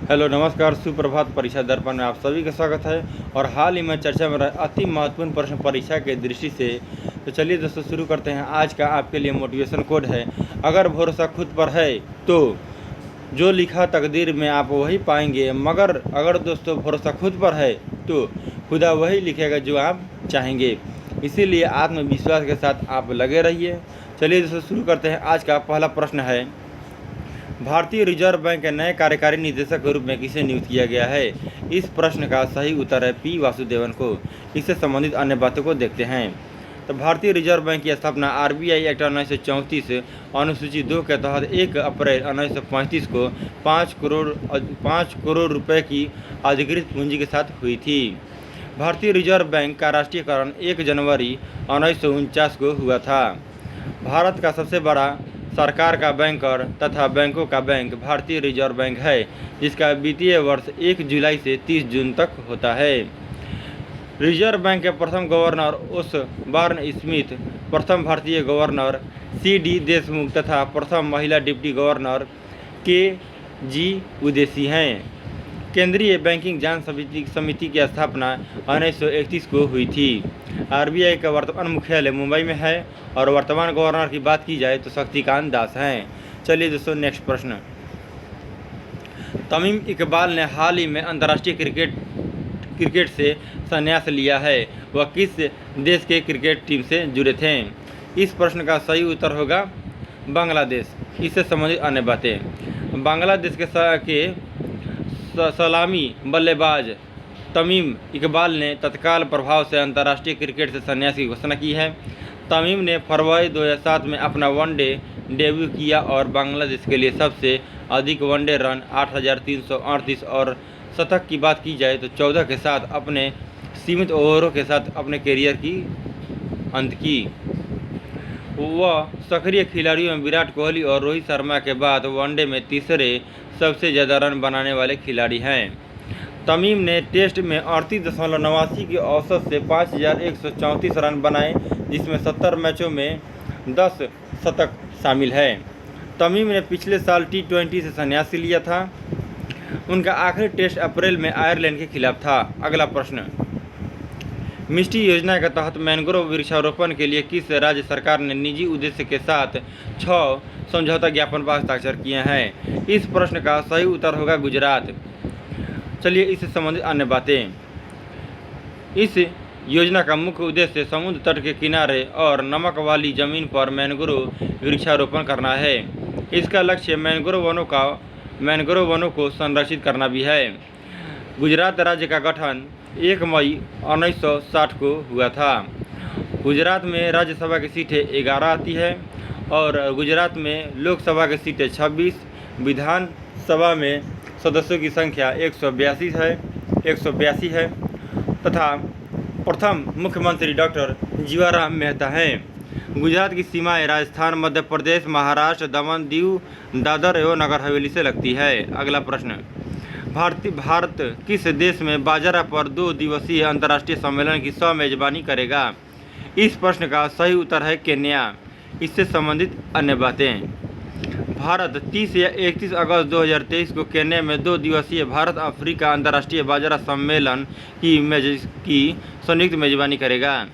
Hello नमस्कार, सुप्रभात। परीक्षा दर्पण में आप सभी का स्वागत है। और हाल ही में चर्चा में रहे अति महत्वपूर्ण प्रश्न परीक्षा के दृष्टि से, तो चलिए दोस्तों शुरू करते हैं। आज का आपके लिए मोटिवेशन कोड है, अगर भरोसा खुद पर है तो जो लिखा तकदीर में आप वही पाएंगे, मगर अगर दोस्तों भरोसा खुद पर है तो खुदा वही लिखेगा जो आप चाहेंगे। इसीलिए आत्मविश्वास के साथ आप लगे रहिए। चलिए दोस्तों शुरू करते हैं। आज का पहला प्रश्न है, भारतीय रिजर्व बैंक के नए कार्यकारी निदेशक के रूप में किसे नियुक्त किया गया है? इस प्रश्न का सही उत्तर है पी वासुदेवन को। इससे संबंधित अन्य बातों को देखते हैं। तो भारतीय रिजर्व बैंक की स्थापना आरबीआई एक्ट 1934 अनुसूची 2 के तहत 1 अप्रैल 1935 को 5 करोड़ रुपए की अधिकृत पूंजी के साथ हुई थी। भारतीय रिजर्व बैंक का राष्ट्रीयकरण 1 जनवरी 1949 को हुआ था। भारत का सबसे बड़ा सरकार का बैंकर तथा बैंकों का बैंक भारतीय रिजर्व बैंक है, जिसका वित्तीय वर्ष 1 जुलाई से 30 जून तक होता है। रिजर्व बैंक के प्रथम गवर्नर ओसबॉर्न स्मिथ, प्रथम भारतीय गवर्नर सी.डी. देशमुख तथा प्रथम महिला डिप्टी गवर्नर के.जी. उदेसी हैं। केंद्रीय बैंकिंग जांच समिति की स्थापना 1931 को हुई थी। आरबीआई का वर्तमान मुख्यालय मुंबई में है और वर्तमान गवर्नर की बात की जाए तो शक्तिकांत दास हैं। चलिए दोस्तों नेक्स्ट प्रश्न, तमीम इकबाल ने हाल ही में अंतर्राष्ट्रीय क्रिकेट से संन्यास लिया है। वह किस देश के क्रिकेट टीम से जुड़े थे? इस प्रश्न का सही उत्तर होगा बांग्लादेश। इससे संबंधित अन्य बातें, बांग्लादेश के सलामी बल्लेबाज तमीम इकबाल ने तत्काल प्रभाव से अंतर्राष्ट्रीय क्रिकेट से संन्यास की घोषणा की है। तमीम ने फरवरी 2007 में अपना वनडे डेब्यू किया और बांग्लादेश के लिए सबसे अधिक वनडे रन 8,338 और शतक की बात की जाए तो 14 के साथ अपने सीमित ओवरों के साथ अपने करियर की अंत की। वह सक्रिय खिलाड़ियों में विराट कोहली और रोहित शर्मा के बाद वनडे में तीसरे सबसे ज़्यादा रन बनाने वाले खिलाड़ी हैं। तमीम ने टेस्ट में 38.89 की औसत से 5,134 रन बनाए, जिसमें 70 मैचों में 10 शतक शामिल है। तमीम ने पिछले साल T20 से संन्यास लिया था। उनका आखिरी टेस्ट अप्रैल में आयरलैंड के खिलाफ था। अगला प्रश्न, मिष्टी योजना के तहत मैंग्रोव वृक्षारोपण के लिए किस राज्य सरकार ने निजी उद्देश्य के साथ 6 समझौता ज्ञापन पर हस्ताक्षर किए हैं? इस प्रश्न का सही उत्तर होगा गुजरात। चलिए इससे संबंधित अन्य बातें, इस योजना का मुख्य उद्देश्य समुद्र तट के किनारे और नमक वाली जमीन पर मैंग्रोव वृक्षारोपण करना है। इसका लक्ष्य मैंग्रोव वनों को संरक्षित करना भी है। गुजरात राज्य का गठन 1 मई 1960 को हुआ था। गुजरात में राज्यसभा की सीटें 11 आती है और गुजरात में लोकसभा की सीटें 26, विधानसभा में सदस्यों की संख्या 182 है तथा प्रथम मुख्यमंत्री डॉक्टर जीवाराम मेहता हैं। गुजरात की सीमाएं राजस्थान, मध्य प्रदेश, महाराष्ट्र, दमन, दीव, दादर एवं नगर हवेली से लगती है। अगला प्रश्न, भारत किस देश में बाजरा पर 2 दिवसीय अंतर्राष्ट्रीय सम्मेलन की मेजबानी करेगा? इस प्रश्न का सही उत्तर है केन्या। इससे संबंधित अन्य बातें, भारत 30 या 31 अगस्त 2023 को केन्या में 2 दिवसीय भारत अफ्रीका अंतर्राष्ट्रीय बाजरा सम्मेलन की संयुक्त मेजबानी करेगा।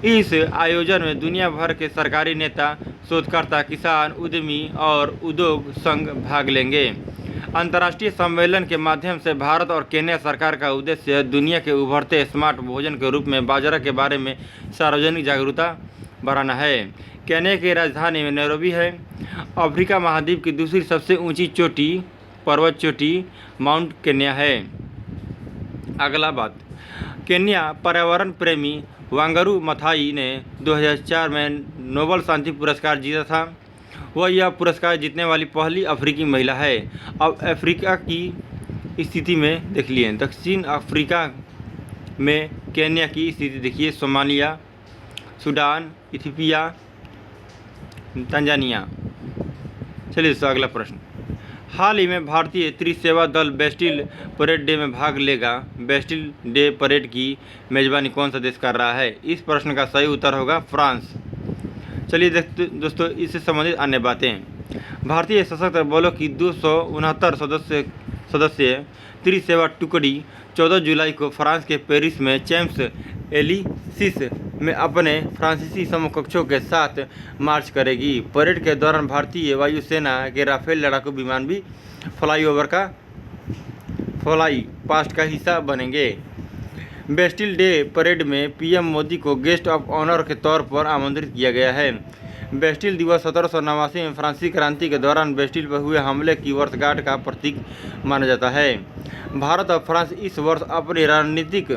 इस आयोजन में दुनिया भर के सरकारी नेता, शोधकर्ता, किसान, उद्यमी और उद्योग संघ भाग लेंगे। अंतर्राष्ट्रीय सम्मेलन के माध्यम से भारत और केन्या सरकार का उद्देश्य दुनिया के उभरते स्मार्ट भोजन के रूप में बाजरा के बारे में सार्वजनिक जागरूकता बढ़ाना है। केन्या की राजधानी में नैरोबी है। अफ्रीका महाद्वीप की दूसरी सबसे ऊंची पर्वत चोटी माउंट केन्या है। अगला बात, केन्या पर्यावरण प्रेमी वांगरू मथाई ने 2004 में नोबेल शांति पुरस्कार जीता था। वह यह पुरस्कार जीतने वाली पहली अफ्रीकी महिला है। अब अफ्रीका की स्थिति में देख लिए, दक्षिण अफ्रीका में केन्या की स्थिति देखिए, सोमालिया, सूडान, इथियोपिया, तंजानिया। चलिए दोस्तों अगला प्रश्न, हाल ही में भारतीय त्रिसेवा दल बेस्टिल परेड डे में भाग लेगा। बेस्टिल डे परेड की मेजबानी कौन सा देश कर रहा है? इस प्रश्न का सही उत्तर होगा फ्रांस। चलिए दोस्तों इससे संबंधित अन्य बातें, भारतीय सशस्त्र बलों की 269 सदस्य त्रिसेवा टुकड़ी 14 जुलाई को फ्रांस के पेरिस में चैम्प्स एलिसिस में अपने फ्रांसीसी समकक्षों के साथ मार्च करेगी। परेड के दौरान भारतीय वायुसेना के राफेल लड़ाकू विमान भी फ्लाई पास्ट का हिस्सा बनेंगे। बेस्टिल डे परेड में पीएम मोदी को गेस्ट ऑफ ऑनर के तौर पर आमंत्रित किया गया है। बेस्टिल दिवस 1789 में फ्रांसीसी क्रांति के दौरान बेस्टिल पर हुए हमले की वर्षगांठ का प्रतीक माना जाता है। भारत और फ्रांस इस वर्ष अपनी रणनीतिक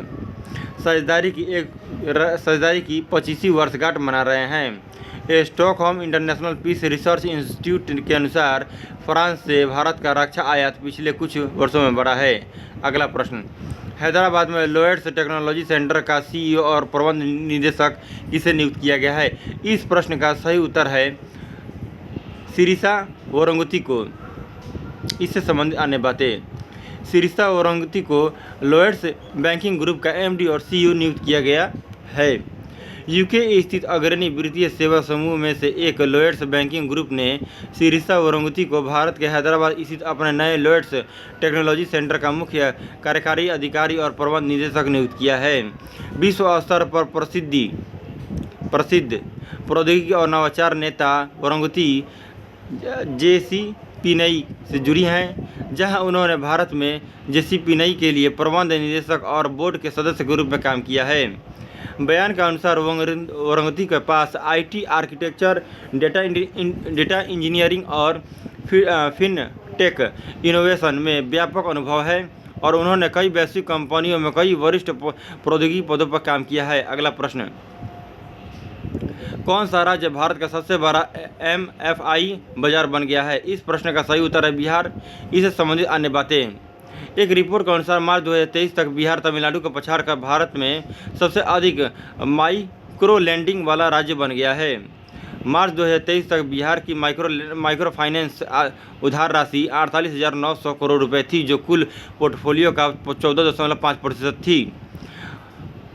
साझेदारी की 25वीं वर्षगांठ मना रहे हैं। Stockholm International Peace Research Institute के अनुसार फ्रांस से भारत का रक्षा आयात पिछले कुछ वर्षों में बढ़ा है। अगला प्रश्न, हैदराबाद में लोयड्स टेक्नोलॉजी सेंटर का सीईओ और प्रबंध निदेशक किसे नियुक्त किया गया है? इस प्रश्न का सही उत्तर है सिरिसा वरंगती को। इससे संबंधित अन्य बातें, सिरिसा वरंगती को लोयड्स बैंकिंग ग्रुप का एमडी और सीईओ नियुक्त किया गया है। यूके स्थित अग्रणी वित्तीय सेवा समूह में से एक लोयड्स बैंकिंग ग्रुप ने सिरिसा वरंगती को भारत के हैदराबाद स्थित अपने नए लोयड्स टेक्नोलॉजी सेंटर का मुख्य कार्यकारी अधिकारी और प्रबंध निदेशक नियुक्त किया है। विश्व स्तर पर प्रसिद्ध प्रौद्योगिकी और नवाचार नेता वरंगती जेसी पिनई से जुड़ी हैं, जहां उन्होंने भारत में जेसी पिनई के लिए प्रबंध निदेशक और बोर्ड के सदस्य के रूप में काम किया है। बयान के अनुसार वरंगती के पास आईटी आर्किटेक्चर, डेटा इंजीनियरिंग और फिनटेक इनोवेशन में व्यापक अनुभव है और उन्होंने कई वैश्विक कंपनियों में कई वरिष्ठ प्रौद्योगिकी पदों पर काम किया है। अगला प्रश्न, कौन सा राज्य भारत का सबसे बड़ा एमएफआई बाजार बन गया है? इस प्रश्न का सही उत्तर है बिहार। इससे संबंधित अन्य बातें, एक रिपोर्ट के अनुसार मार्च 2023 तक बिहार तमिलनाडु को पछाड़कर भारत में सबसे अधिक माइक्रो लैंडिंग वाला राज्य बन गया है। मार्च 2023 तक बिहार की माइक्रो फाइनेंस उधार राशि 48,900 करोड़ रुपए थी, जो कुल पोर्टफोलियो का 14.5% थी।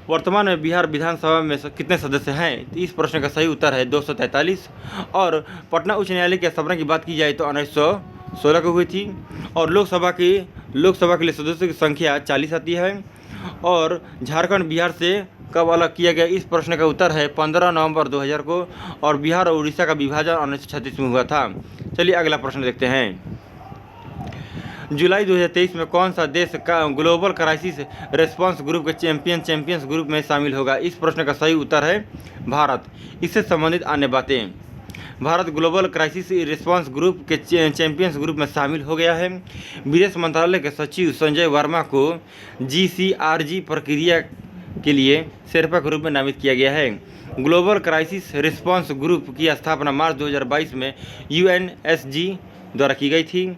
वर्तमान में बिहार विधानसभा में कितने सदस्य हैं? इस प्रश्न का सही उत्तर है 243। और पटना उच्च न्यायालय की स्थापना की बात की जाए तो 1916 को हुई थी। और लोकसभा के लिए सदस्यों की संख्या 40 आती है। और झारखंड बिहार से कब अलग किया गया? इस प्रश्न का उत्तर है 15 नवंबर 2000 को। और बिहार और उड़ीसा का विभाजन 1936 में हुआ था। चलिए अगला प्रश्न देखते हैं। जुलाई 2023 में कौन सा देश का ग्लोबल क्राइसिस रेस्पॉन्स ग्रुप के चैंपियंस ग्रुप में शामिल होगा? इस प्रश्न का सही उत्तर है भारत। इससे संबंधित अन्य बातें, Bharat global crisis response group के चैंपियंस ग्रुप में शामिल हो गया है। विदेश मंत्रालय के सचिव संजय वर्मा को GCRG प्रक्रिया के लिए शेरपा के रूप में नामित किया गया है। ग्लोबल क्राइसिस रिस्पांस ग्रुप की स्थापना मार्च 2022 में UNSG द्वारा की गई थी।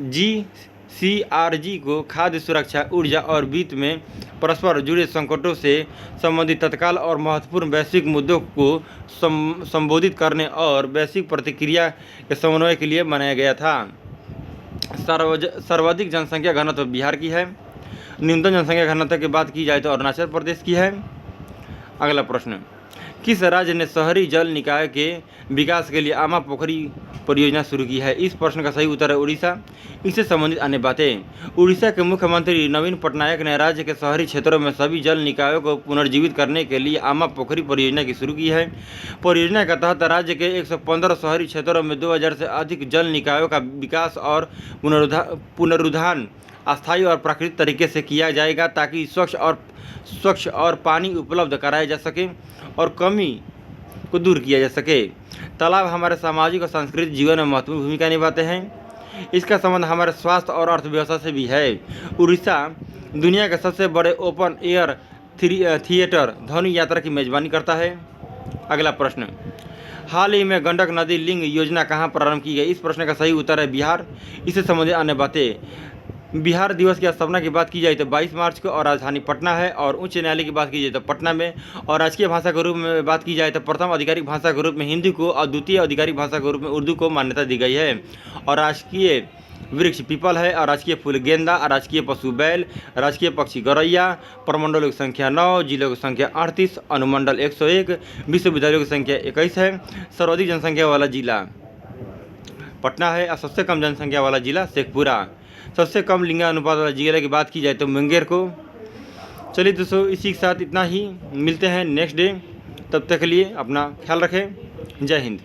GCRG को खाद्य सुरक्षा, ऊर्जा और वित्त में परस्पर जुड़े संकटों से संबंधित तत्काल और महत्वपूर्ण वैश्विक मुद्दों को संबोधित करने और वैश्विक प्रतिक्रिया के समन्वय के लिए बनाया गया था। सर्वाधिक जनसंख्या घनत्व बिहार की है। न्यूनतम जनसंख्या घनत्व की बात की जाए तो अरुणाचल प्रदेश की है। अगला प्रश्न, किस राज्य ने शहरी जल निकाय के विकास के लिए आमा पोखरी परियोजना शुरू की है? इस प्रश्न का सही उत्तर है उड़ीसा। इससे संबंधित अन्य बातें, उड़ीसा के मुख्यमंत्री नवीन पटनायक ने राज्य के शहरी क्षेत्रों में सभी जल निकायों को पुनर्जीवित करने के लिए आमा पोखरी परियोजना की शुरू की है। परियोजना के तहत राज्य के 115 शहरी क्षेत्रों में 2000 से अधिक जल निकायों का विकास और पुनरुद्धार अस्थायी और प्राकृतिक तरीके से किया जाएगा, ताकि स्वच्छ और पानी उपलब्ध कराया जा सके और कमी को दूर किया जा सके। तालाब हमारे सामाजिक और सांस्कृतिक जीवन में महत्वपूर्ण भूमिका निभाते हैं। इसका संबंध हमारे स्वास्थ्य और अर्थव्यवस्था से भी है। उड़ीसा दुनिया के सबसे बड़े ओपन एयर थिएटर ध्वनि यात्रा की मेजबानी करता है। अगला प्रश्न, हाल ही में गंडक नदी लिंक योजना कहाँ प्रारंभ की गई? इस प्रश्न का सही उत्तर है बिहार। इससे संबंधित अन्य बातें, बिहार दिवस की स्थापना की बात की जाए तो 22 मार्च को और राजधानी पटना है। और उच्च न्यायालय की बात की जाए तो पटना में। और राजकीय भाषा के रूप में बात की जाए तो प्रथम आधिकारिक भाषा के रूप में हिंदी को और द्वितीय आधिकारिक भाषा के रूप में उर्दू को मान्यता दी गई है। और राजकीय वृक्ष पीपल है। और राजकीय फूल गेंदा। राजकीय पशु बैल। राजकीय पक्षी गौरैया। प्रमंडलों की संख्या 9, जिलों की संख्या 38, अनुमंडल 101, विश्वविद्यालयों की संख्या 21 है। सर्वाधिक जनसंख्या वाला जिला पटना है और सबसे कम जनसंख्या वाला जिला शेखपुरा। सबसे कम लिंगानुपात वाला जिला की बात की जाए तो मुंगेर को। चलिए दोस्तों, इसी के साथ इतना ही, मिलते हैं नेक्स्ट डे। तब तक के लिए अपना ख्याल रखें। जय हिंद।